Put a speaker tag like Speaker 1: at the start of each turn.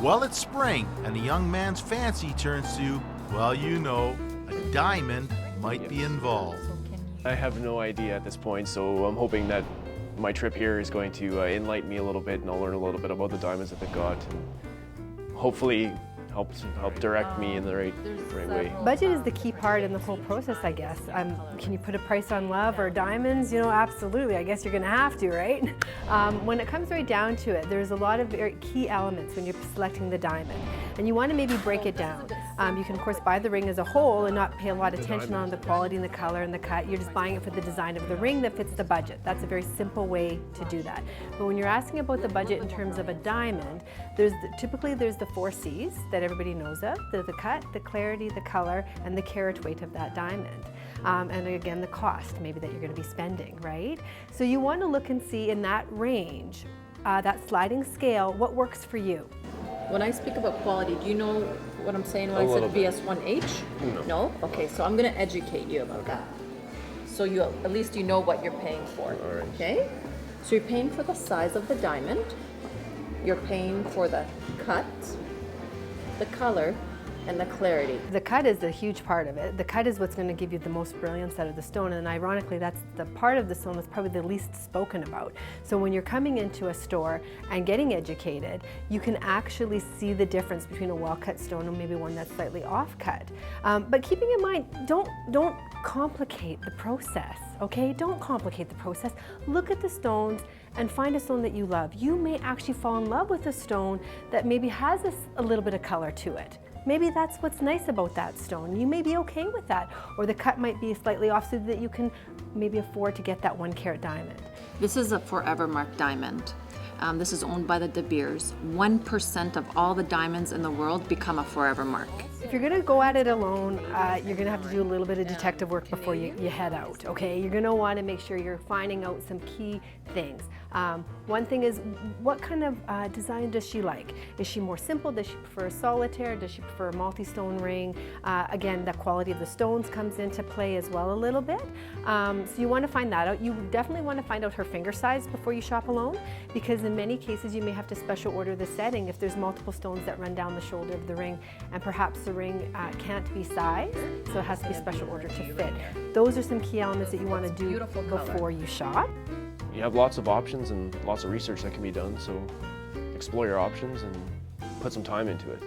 Speaker 1: Well, it's spring, and the young man's fancy turns to, well, you know, a diamond might be involved.
Speaker 2: I have no idea at this point, so I'm hoping that my trip here is going to enlighten me a little bit, and I'll learn a little bit about the diamonds that they've got, and hopefully help direct me in the right way.
Speaker 3: Budget is the key part in the whole process, I guess. Can you put a price on love or diamonds? You know, absolutely. I guess you're going to have to, right? When it comes right down to it, there's a lot of very key elements when you're selecting the diamond. And you want to maybe break it down. You can, of course, buy the ring as a whole and not pay a lot of attention on the quality and the color and the cut. You're just buying it for the design of the ring that fits the budget. That's a very simple way to do that. But when you're asking about the budget in terms of a diamond, typically there's the 4 C's that everybody knows of. There's the cut, the clarity, the color, and the carat weight of that diamond. And again, the cost maybe that you're going to be spending, right? So you want to look and see in that range, that sliding scale, what works for you.
Speaker 4: When I speak about quality, do you know what I'm saying when I said VS1H? No? Okay, so I'm going to educate you about that. So at least you know what you're paying for.
Speaker 2: All right.
Speaker 4: Okay? So you're paying for the size of the diamond, you're paying for the cut, the color, and the clarity.
Speaker 3: The cut is a huge part of it. The cut is what's going to give you the most brilliance out of the stone, and ironically that's the part of the stone that's probably the least spoken about. So when you're coming into a store and getting educated, you can actually see the difference between a well-cut stone and maybe one that's slightly off-cut. But keeping in mind, don't complicate the process, okay? Don't complicate the process. Look at the stones and find a stone that you love. You may actually fall in love with a stone that maybe has a little bit of color to it. Maybe that's what's nice about that stone. You may be okay with that. Or the cut might be slightly off so that you can maybe afford to get that 1 carat diamond.
Speaker 4: This is a Forever Mark diamond. This is owned by the De Beers. 1% of all the diamonds in the world become a Forever Mark.
Speaker 3: If you're gonna go at it alone, you're gonna have to do a little bit of detective work before you head out, okay? You're gonna wanna make sure you're finding out some key things. One thing is, what kind of design does she like? Is she more simple? Does she prefer a solitaire? Does she prefer a multi-stone ring? Again, the quality of the stones comes into play as well a little bit. So you wanna find that out. You definitely wanna find out her finger size before you shop alone, because in many cases you may have to special order the setting if there's multiple stones that run down the shoulder of the ring, and perhaps the ring can't be sized, so it has to be special order to fit. Those are some key elements that you want to do before you shop.
Speaker 2: You have lots of options and lots of research that can be done, so explore your options and put some time into it.